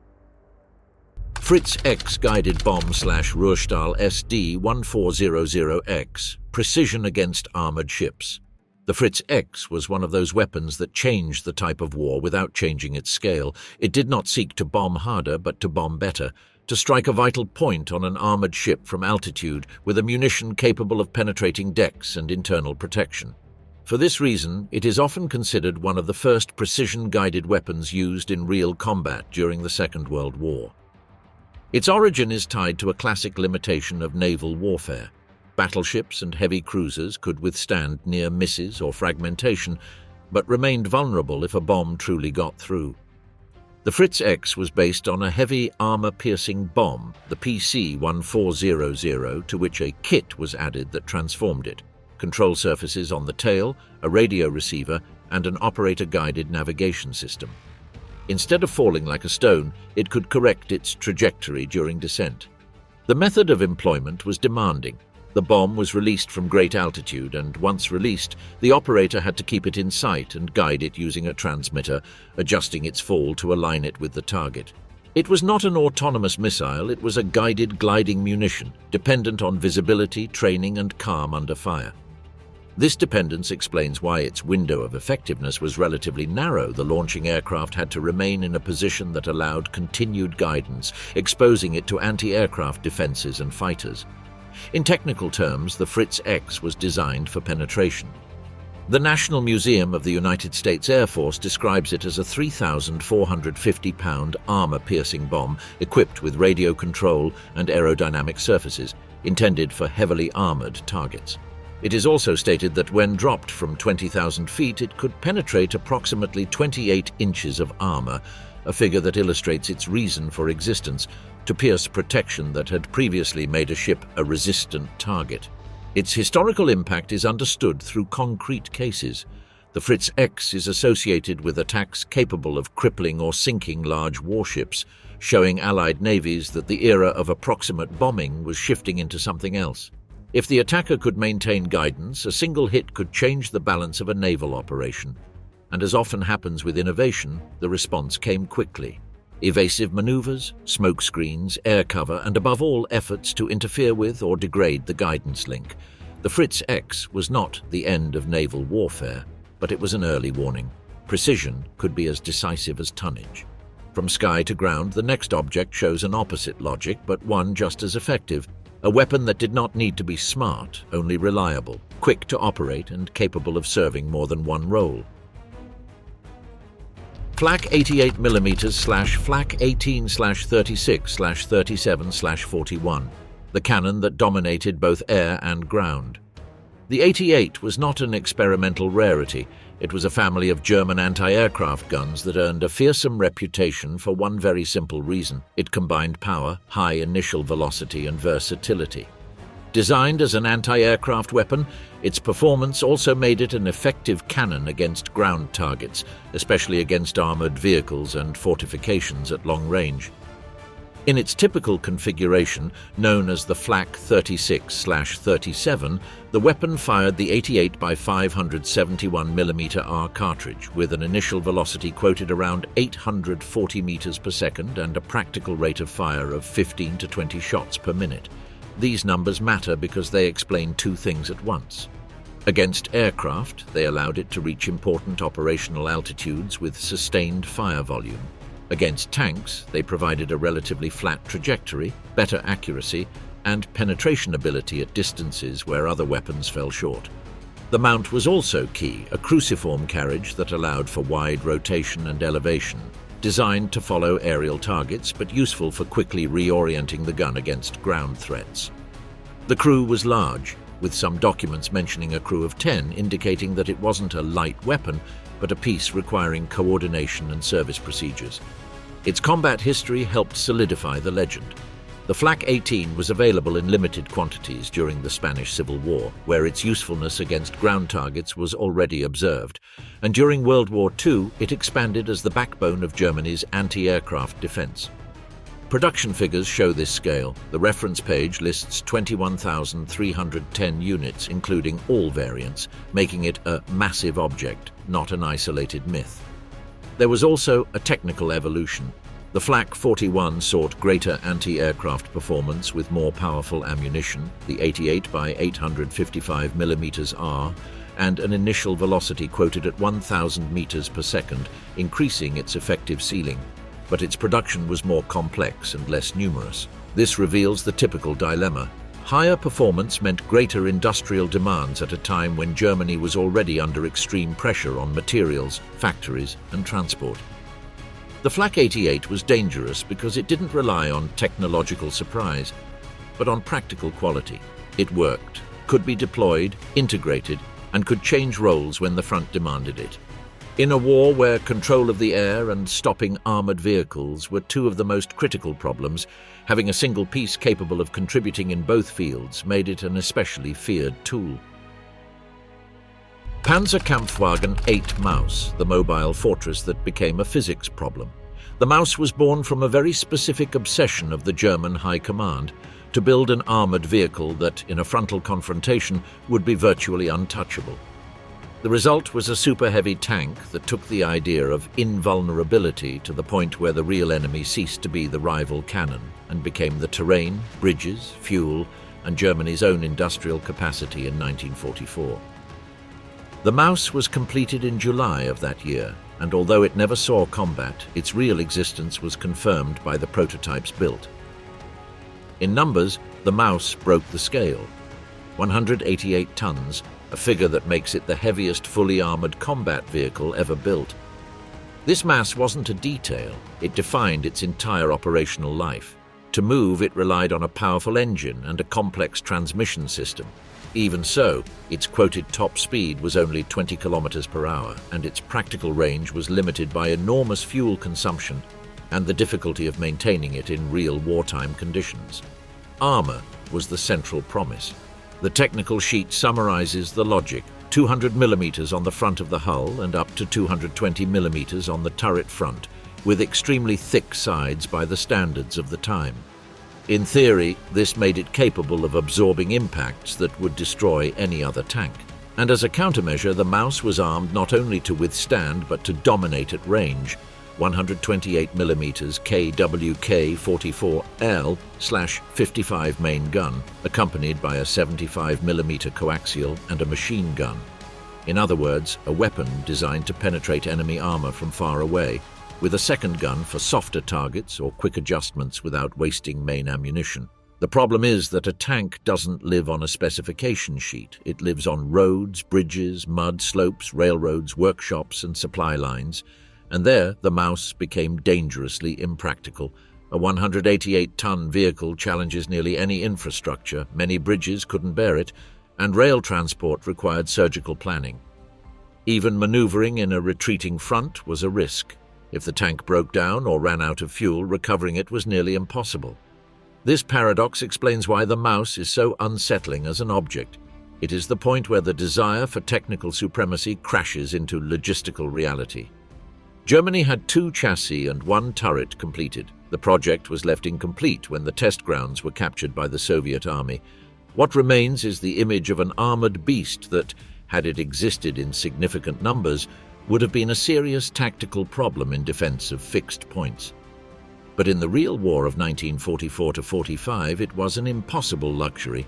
Fritz X guided bomb/Ruhrstahl SD-1400X, precision against armored ships. The Fritz X was one of those weapons that changed the type of war without changing its scale. It did not seek to bomb harder, but to bomb better, to strike a vital point on an armored ship from altitude with a munition capable of penetrating decks and internal protection. For this reason, it is often considered one of the first precision-guided weapons used in real combat during the Second World War. Its origin is tied to a classic limitation of naval warfare. Battleships and heavy cruisers could withstand near misses or fragmentation, but remained vulnerable if a bomb truly got through. The Fritz X was based on a heavy armor-piercing bomb, the PC-1400, to which a kit was added that transformed it: control surfaces on the tail, a radio receiver, and an operator-guided navigation system. Instead of falling like a stone, it could correct its trajectory during descent. The method of employment was demanding. The bomb was released from great altitude, and once released, the operator had to keep it in sight and guide it using a transmitter, adjusting its fall to align it with the target. It was not an autonomous missile, it was a guided gliding munition, dependent on visibility, training, and calm under fire. This dependence explains why its window of effectiveness was relatively narrow. The launching aircraft had to remain in a position that allowed continued guidance, exposing it to anti-aircraft defenses and fighters. In technical terms, the Fritz X was designed for penetration. The National Museum of the United States Air Force describes it as a 3,450-pound armor-piercing bomb equipped with radio control and aerodynamic surfaces, intended for heavily armored targets. It is also stated that when dropped from 20,000 feet, it could penetrate approximately 28 inches of armor, a figure that illustrates its reason for existence: to pierce protection that had previously made a ship a resistant target. Its historical impact is understood through concrete cases. The Fritz X is associated with attacks capable of crippling or sinking large warships, showing Allied navies that the era of approximate bombing was shifting into something else. If the attacker could maintain guidance, a single hit could change the balance of a naval operation. And as often happens with innovation, the response came quickly. Evasive maneuvers, smoke screens, air cover, and above all, efforts to interfere with or degrade the guidance link. The Fritz X was not the end of naval warfare, but it was an early warning. Precision could be as decisive as tonnage. From sky to ground, the next object shows an opposite logic, but one just as effective. A weapon that did not need to be smart, only reliable, quick to operate, and capable of serving more than one role. Flak 88mm/Flak 18/36/37/41, the cannon that dominated both air and ground. The 88 was not an experimental rarity. It was a family of German anti-aircraft guns that earned a fearsome reputation for one very simple reason. It combined power, high initial velocity, and versatility. Designed as an anti-aircraft weapon, its performance also made it an effective cannon against ground targets, especially against armored vehicles and fortifications at long range. In its typical configuration, known as the Flak 36/37, the weapon fired the 88 by 571mm R cartridge with an initial velocity quoted around 840 meters per second and a practical rate of fire of 15 to 20 shots per minute. These numbers matter because they explain two things at once. Against aircraft, they allowed it to reach important operational altitudes with sustained fire volume. Against tanks, they provided a relatively flat trajectory, better accuracy, and penetration ability at distances where other weapons fell short. The mount was also key, a cruciform carriage that allowed for wide rotation and elevation, designed to follow aerial targets but useful for quickly reorienting the gun against ground threats. The crew was large, with some documents mentioning a crew of 10 indicating that it wasn't a light weapon, but a piece requiring coordination and service procedures. Its combat history helped solidify the legend. The Flak 18 was available in limited quantities during the Spanish Civil War, where its usefulness against ground targets was already observed, and during World War II it expanded as the backbone of Germany's anti-aircraft defense. Production figures show this scale. The reference page lists 21,310 units, including all variants, making it a massive object, not an isolated myth. There was also a technical evolution. The Flak 41 sought greater anti-aircraft performance with more powerful ammunition, the 88 by 855mm R, and an initial velocity quoted at 1,000 meters per second, increasing its effective ceiling. But its production was more complex and less numerous. This reveals the typical dilemma. Higher performance meant greater industrial demands at a time when Germany was already under extreme pressure on materials, factories, and transport. The Flak 88 was dangerous because it didn't rely on technological surprise, but on practical quality. It worked, could be deployed, integrated, and could change roles when the front demanded it. In a war where control of the air and stopping armored vehicles were two of the most critical problems, having a single piece capable of contributing in both fields made it an especially feared tool. Panzer VIII Maus, the mobile fortress that became a physics problem. The Maus was born from a very specific obsession of the German High Command to build an armored vehicle that, in a frontal confrontation, would be virtually untouchable. The result was a super-heavy tank that took the idea of invulnerability to the point where the real enemy ceased to be the rival cannon and became the terrain, bridges, fuel, and Germany's own industrial capacity in 1944. The Maus was completed in July of that year, and although it never saw combat, its real existence was confirmed by the prototypes built. In numbers, the Maus broke the scale. 188 tons, a figure that makes it the heaviest fully armored combat vehicle ever built. This mass wasn't a detail, it defined its entire operational life. To move, it relied on a powerful engine and a complex transmission system. Even so, its quoted top speed was only 20 kilometers per hour, and its practical range was limited by enormous fuel consumption and the difficulty of maintaining it in real wartime conditions. Armor was the central promise. The technical sheet summarizes the logic. 200 mm on the front of the hull and up to 220 mm on the turret front, with extremely thick sides by the standards of the time. In theory, this made it capable of absorbing impacts that would destroy any other tank. And as a countermeasure, the Maus was armed not only to withstand but to dominate at range. 128 mm KWK-44L/55 main gun, accompanied by a 75 mm coaxial and a machine gun. In other words, a weapon designed to penetrate enemy armor from far away, with a second gun for softer targets or quick adjustments without wasting main ammunition. The problem is that a tank doesn't live on a specification sheet. It lives on roads, bridges, mud slopes, railroads, workshops, and supply lines. And there, the Maus became dangerously impractical. A 188-ton vehicle challenges nearly any infrastructure, many bridges couldn't bear it, and rail transport required surgical planning. Even maneuvering in a retreating front was a risk. If the tank broke down or ran out of fuel, recovering it was nearly impossible. This paradox explains why the Maus is so unsettling as an object. It is the point where the desire for technical supremacy crashes into logistical reality. Germany had 2 chassis and 1 turret completed. The project was left incomplete when the test grounds were captured by the Soviet army. What remains is the image of an armored beast that, had it existed in significant numbers, would have been a serious tactical problem in defense of fixed points. But in the real war of 1944-45, it was an impossible luxury.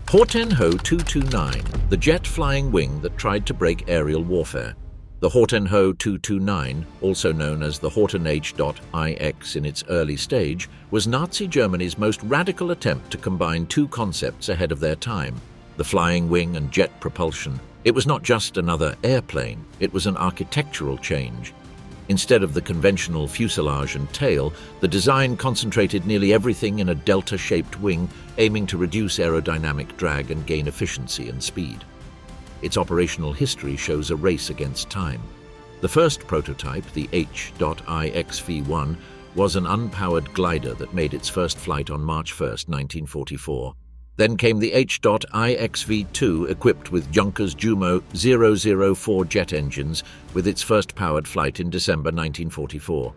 Horten Ho 229, the jet flying wing that tried to break aerial warfare. The Horten Ho 229, also known as the Horten H.IX in its early stage, was Nazi Germany's most radical attempt to combine 2 concepts ahead of their time: the flying wing and jet propulsion. It was not just another airplane, it was an architectural change. Instead of the conventional fuselage and tail, the design concentrated nearly everything in a delta-shaped wing, aiming to reduce aerodynamic drag and gain efficiency and speed. Its operational history shows a race against time. The first prototype, the H.IXV-1, was an unpowered glider that made its first flight on March 1, 1944. Then came the H.IXV-2, equipped with Junkers Jumo 004 jet engines, with its first powered flight in December 1944.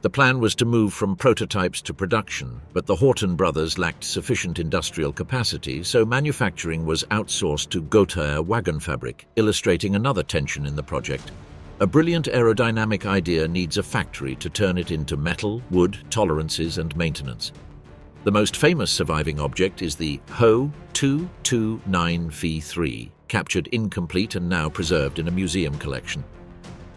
The plan was to move from prototypes to production, but the Horten brothers lacked sufficient industrial capacity, so manufacturing was outsourced to Gotha Wagon Fabric, illustrating another tension in the project. A brilliant aerodynamic idea needs a factory to turn it into metal, wood, tolerances, and maintenance. The most famous surviving object is the Ho 229V3, captured incomplete and now preserved in a museum collection.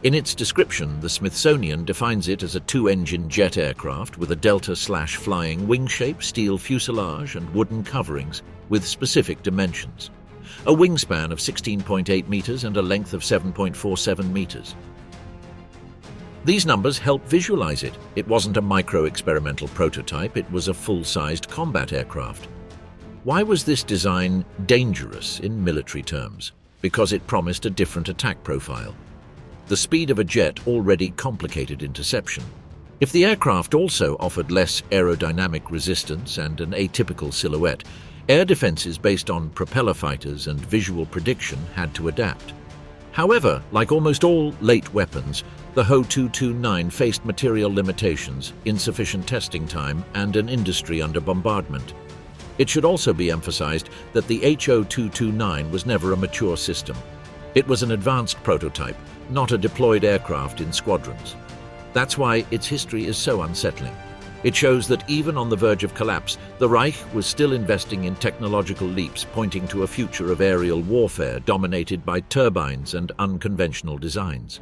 In its description, the Smithsonian defines it as a 2-engine jet aircraft with a delta/flying wing shape, steel fuselage, and wooden coverings with specific dimensions. A wingspan of 16.8 meters and a length of 7.47 meters. These numbers help visualize it. It wasn't a micro-experimental prototype, it was a full-sized combat aircraft. Why was this design dangerous in military terms? Because it promised a different attack profile. The speed of a jet already complicated interception. If the aircraft also offered less aerodynamic resistance and an atypical silhouette, air defenses based on propeller fighters and visual prediction had to adapt. However, like almost all late weapons, the Ho 229 faced material limitations, insufficient testing time, and an industry under bombardment. It should also be emphasized that the HO 229 was never a mature system. It was an advanced prototype, not a deployed aircraft in squadrons. That's why its history is so unsettling. It shows that even on the verge of collapse, the Reich was still investing in technological leaps pointing to a future of aerial warfare dominated by turbines and unconventional designs.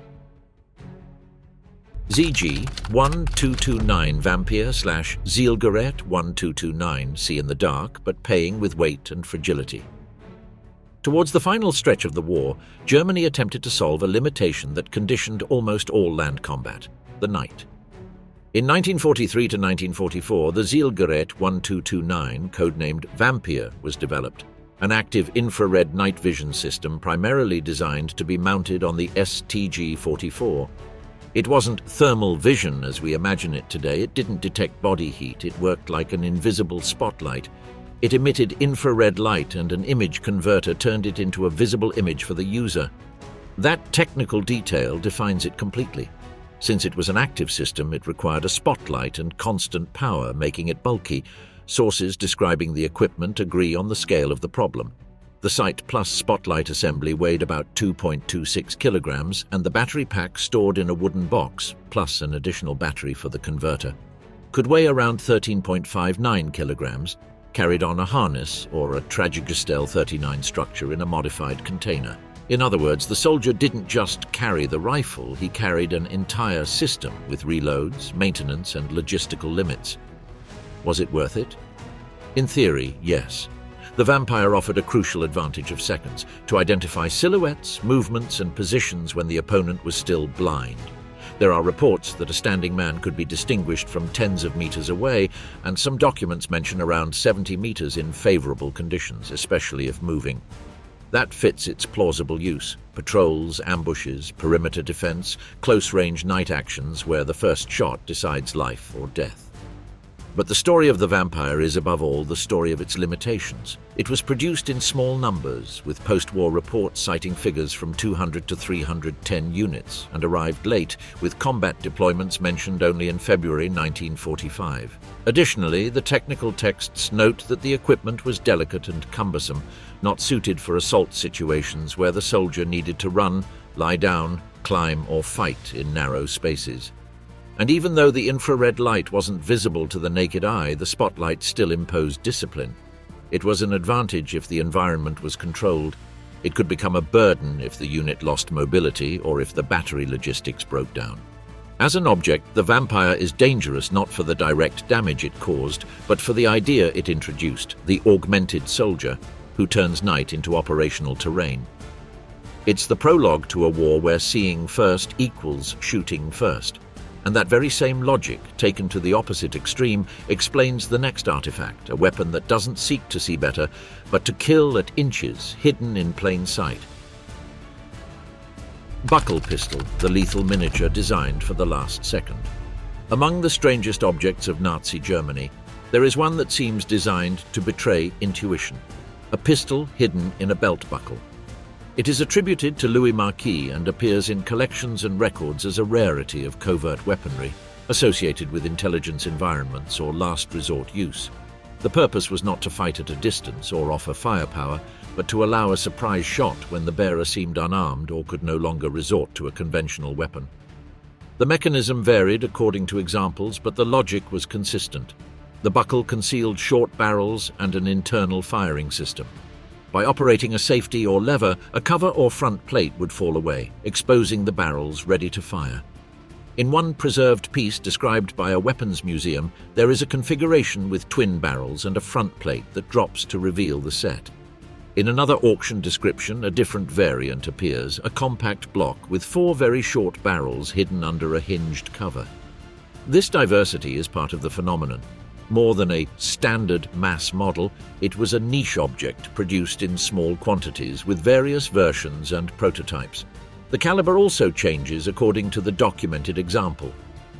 ZG 1229 Vampir/Zyklon 1229, see in the dark, but paying with weight and fragility. Towards the final stretch of the war, Germany attempted to solve a limitation that conditioned almost all land combat: the night. In 1943 to 1944, the Zyklon 1229, codenamed Vampir, was developed, an active infrared night vision system primarily designed to be mounted on the STG-44. It wasn't thermal vision as we imagine it today. It didn't detect body heat. It worked like an invisible spotlight. It emitted infrared light, and an image converter turned it into a visible image for the user. That technical detail defines it completely. Since it was an active system, it required a spotlight and constant power, making it bulky. Sources describing the equipment agree on the scale of the problem. The Sight Plus spotlight assembly weighed about 2.26 kilograms, and the battery pack stored in a wooden box, plus an additional battery for the converter, could weigh around 13.59 kilograms, carried on a harness or a Tragegestel 39 structure in a modified container. In other words, the soldier didn't just carry the rifle, he carried an entire system with reloads, maintenance, and logistical limits. Was it worth it? In theory, yes. The Vampire offered a crucial advantage of seconds to identify silhouettes, movements, and positions when the opponent was still blind. There are reports that a standing man could be distinguished from tens of meters away, and some documents mention around 70 meters in favorable conditions, especially if moving. That fits its plausible use: patrols, ambushes, perimeter defense, close-range night actions where the first shot decides life or death. But the story of the Vampire is, above all, the story of its limitations. It was produced in small numbers, with post-war reports citing figures from 200 to 310 units, and arrived late, with combat deployments mentioned only in February 1945. Additionally, the technical texts note that the equipment was delicate and cumbersome, not suited for assault situations where the soldier needed to run, lie down, climb, or fight in narrow spaces. And even though the infrared light wasn't visible to the naked eye, the spotlight still imposed discipline. It was an advantage if the environment was controlled. It could become a burden if the unit lost mobility or if the battery logistics broke down. As an object, the Vampire is dangerous not for the direct damage it caused, but for the idea it introduced, the augmented soldier, who turns night into operational terrain. It's the prologue to a war where seeing first equals shooting first. And that very same logic, taken to the opposite extreme, explains the next artifact, a weapon that doesn't seek to see better, but to kill at inches, hidden in plain sight. Buckle pistol, the lethal miniature designed for the last second. Among the strangest objects of Nazi Germany, there is one that seems designed to betray intuition, a pistol hidden in a belt buckle. It is attributed to Louis Marquis and appears in collections and records as a rarity of covert weaponry, associated with intelligence environments or last resort use. The purpose was not to fight at a distance or offer firepower, but to allow a surprise shot when the bearer seemed unarmed or could no longer resort to a conventional weapon. The mechanism varied according to examples, but the logic was consistent. The buckle concealed short barrels and an internal firing system. By operating a safety or lever, a cover or front plate would fall away, exposing the barrels ready to fire. In one preserved piece described by a weapons museum, there is a configuration with twin barrels and a front plate that drops to reveal the set. In another auction description, a different variant appears, a compact block with 4 very short barrels hidden under a hinged cover. This diversity is part of the phenomenon. More than a standard mass model, it was a niche object produced in small quantities with various versions and prototypes. The caliber also changes according to the documented example.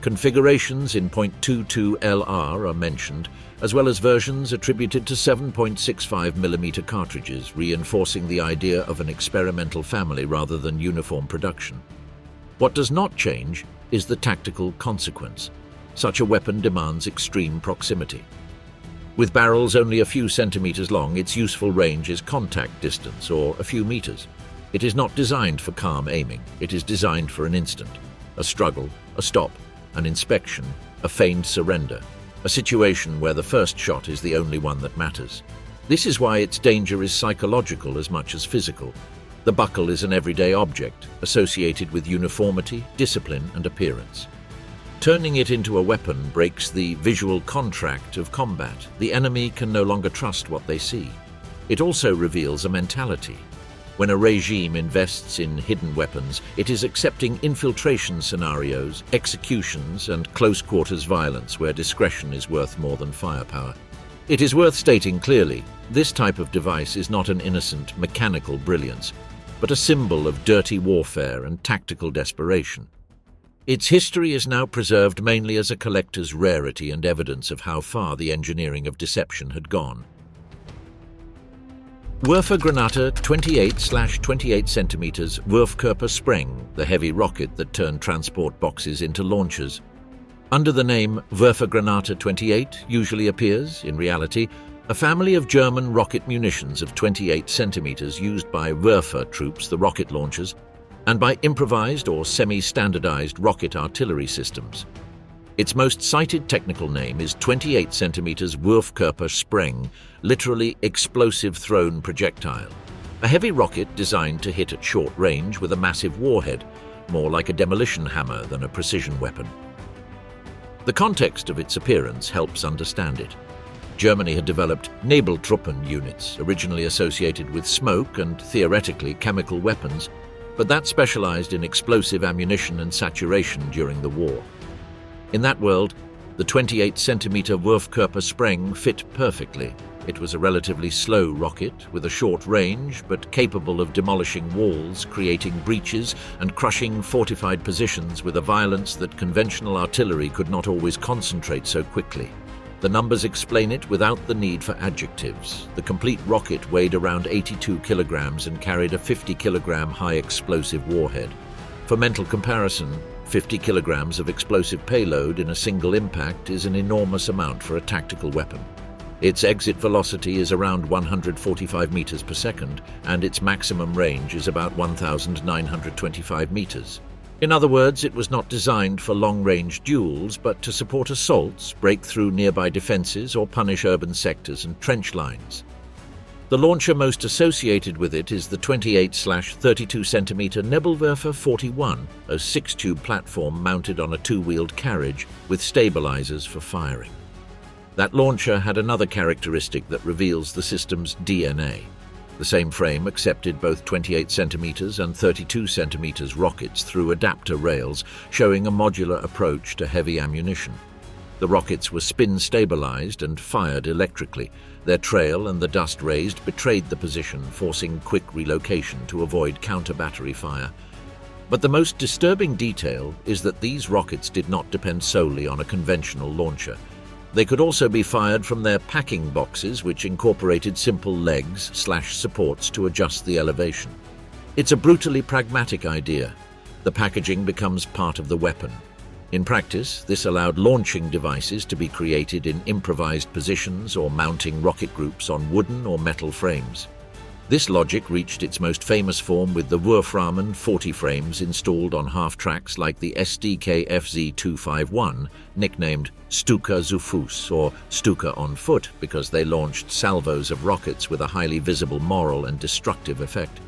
Configurations in .22 LR are mentioned, as well as versions attributed to 7.65mm cartridges, reinforcing the idea of an experimental family rather than uniform production. What does not change is the tactical consequence. Such a weapon demands extreme proximity. With barrels only a few centimeters long, its useful range is contact distance, or a few meters. It is not designed for calm aiming. It is designed for an instant, a struggle, a stop, an inspection, a feigned surrender, a situation where the first shot is the only one that matters. This is why its danger is psychological as much as physical. The buckle is an everyday object, associated with uniformity, discipline, and appearance. Turning it into a weapon breaks the visual contract of combat. The enemy can no longer trust what they see. It also reveals a mentality. When a regime invests in hidden weapons, it is accepting infiltration scenarios, executions, and close-quarters violence where discretion is worth more than firepower. It is worth stating clearly, this type of device is not an innocent, mechanical brilliance, but a symbol of dirty warfare and tactical desperation. Its history is now preserved mainly as a collector's rarity and evidence of how far the engineering of deception had gone. Werfer-Granate 28/28 cm Wurfkörper Spreng, the heavy rocket that turned transport boxes into launchers. Under the name Werfer-Granate 28 usually appears, in reality, a family of German rocket munitions of 28 centimeters used by Werfer troops, the rocket launchers, and by improvised or semi-standardized rocket artillery systems. Its most cited technical name is 28 centimeters Wurfkörper Spreng, literally explosive thrown projectile, a heavy rocket designed to hit at short range with a massive warhead, more like a demolition hammer than a precision weapon. The context of its appearance helps understand it. Germany had developed Nebeltruppen units, originally associated with smoke and, theoretically, chemical weapons, but that specialized in explosive ammunition and saturation during the war. In that world, the 28 centimeter Wurfkörper Spreng fit perfectly. It was a relatively slow rocket with a short range, but capable of demolishing walls, creating breaches, and crushing fortified positions with a violence that conventional artillery could not always concentrate so quickly. The numbers explain it without the need for adjectives. The complete rocket weighed around 82 kilograms and carried a 50-kilogram high-explosive warhead. For mental comparison, 50 kilograms of explosive payload in a single impact is an enormous amount for a tactical weapon. Its exit velocity is around 145 meters per second, and its maximum range is about 1,925 meters. In other words, it was not designed for long-range duels, but to support assaults, break through nearby defenses, or punish urban sectors and trench lines. The launcher most associated with it is the 28/32 centimeter Nebelwerfer 41, a 6-tube platform mounted on a 2-wheeled carriage with stabilizers for firing. That launcher had another characteristic that reveals the system's DNA. The same frame accepted both 28 centimeters and 32 centimeters rockets through adapter rails, showing a modular approach to heavy ammunition. The rockets were spin-stabilized and fired electrically. Their trail and the dust raised betrayed the position, forcing quick relocation to avoid counter-battery fire. But the most disturbing detail is that these rockets did not depend solely on a conventional launcher. They could also be fired from their packing boxes, which incorporated simple legs/supports to adjust the elevation. It's a brutally pragmatic idea. The packaging becomes part of the weapon. In practice, this allowed launching devices to be created in improvised positions or mounting rocket groups on wooden or metal frames. This logic reached its most famous form with the Wurfrahmen 40 frames installed on half-tracks like the SDK FZ251, nicknamed Stuka zu Fuß, or Stuka on foot, because they launched salvos of rockets with a highly visible moral and destructive effect.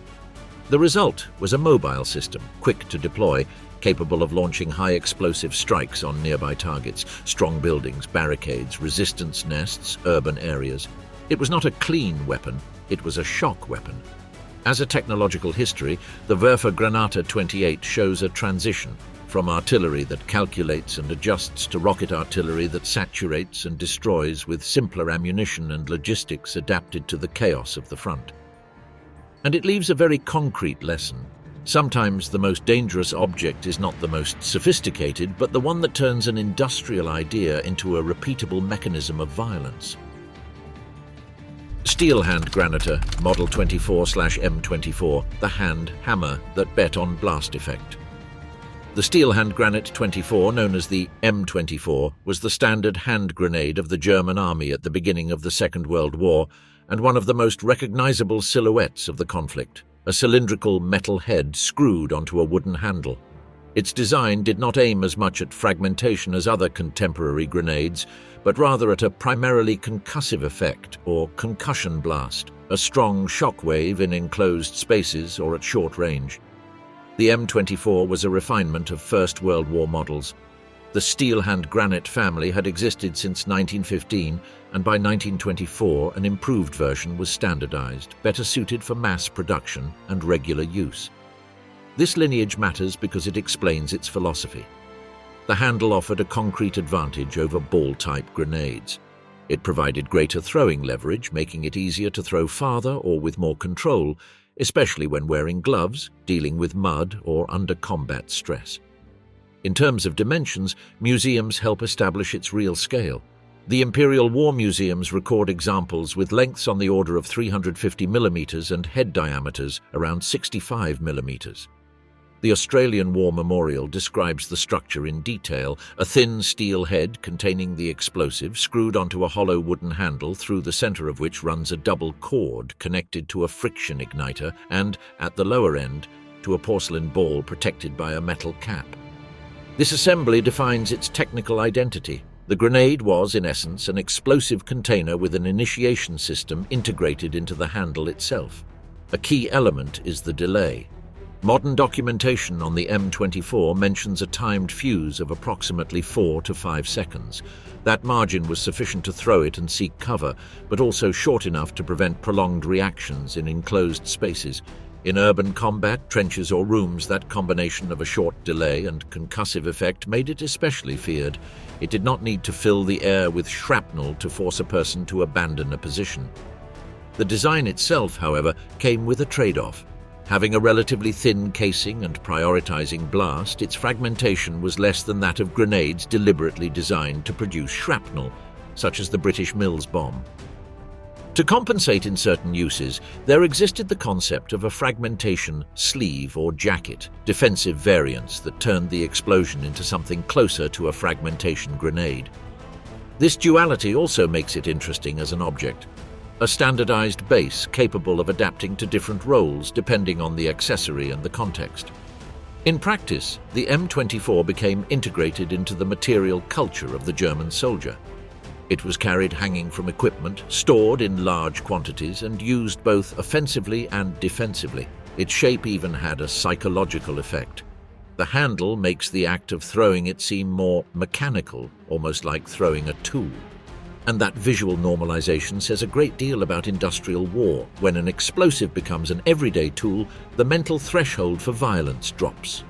The result was a mobile system, quick to deploy, capable of launching high-explosive strikes on nearby targets, strong buildings, barricades, resistance nests, urban areas. It was not a clean weapon, it was a shock weapon. As a technological history, the Werfer-Granate 28 shows a transition from artillery that calculates and adjusts to rocket artillery that saturates and destroys with simpler ammunition and logistics adapted to the chaos of the front. And it leaves a very concrete lesson. Sometimes the most dangerous object is not the most sophisticated, but the one that turns an industrial idea into a repeatable mechanism of violence. Steel hand graniter, Model 24/M24, the hand hammer that bet on blast effect. The steel hand granite 24, known as the M24, was the standard hand grenade of the German army at the beginning of the Second World War, and one of the most recognizable silhouettes of the conflict, a cylindrical metal head screwed onto a wooden handle. Its design did not aim as much at fragmentation as other contemporary grenades, but rather at a primarily concussive effect, or concussion blast, a strong shock wave in enclosed spaces or at short range. The M24 was a refinement of First World War models. The steel hand granite family had existed since 1915, and by 1924 an improved version was standardized, better suited for mass production and regular use. This lineage matters because it explains its philosophy. The handle offered a concrete advantage over ball-type grenades. It provided greater throwing leverage, making it easier to throw farther or with more control, especially when wearing gloves, dealing with mud, or under combat stress. In terms of dimensions, museums help establish its real scale. The Imperial War Museums record examples with lengths on the order of 350 millimeters and head diameters around 65 millimeters. The Australian War Memorial describes the structure in detail: a thin steel head containing the explosive screwed onto a hollow wooden handle, through the center of which runs a double cord connected to a friction igniter and, at the lower end, to a porcelain ball protected by a metal cap. This assembly defines its technical identity. The grenade was, in essence, an explosive container with an initiation system integrated into the handle itself. A key element is the delay. Modern documentation on the M24 mentions a timed fuse of approximately 4 to 5 seconds. That margin was sufficient to throw it and seek cover, but also short enough to prevent prolonged reactions in enclosed spaces. In urban combat, trenches or rooms, that combination of a short delay and concussive effect made it especially feared. It did not need to fill the air with shrapnel to force a person to abandon a position. The design itself, however, came with a trade-off. Having a relatively thin casing and prioritizing blast, its fragmentation was less than that of grenades deliberately designed to produce shrapnel, such as the British Mills bomb. To compensate in certain uses, there existed the concept of a fragmentation sleeve or jacket, defensive variants that turned the explosion into something closer to a fragmentation grenade. This duality also makes it interesting as an object. A standardized base capable of adapting to different roles depending on the accessory and the context. In practice, the M24 became integrated into the material culture of the German soldier. It was carried hanging from equipment, stored in large quantities, and used both offensively and defensively. Its shape even had a psychological effect. The handle makes the act of throwing it seem more mechanical, almost like throwing a tool. And that visual normalization says a great deal about industrial war. When an explosive becomes an everyday tool, the mental threshold for violence drops.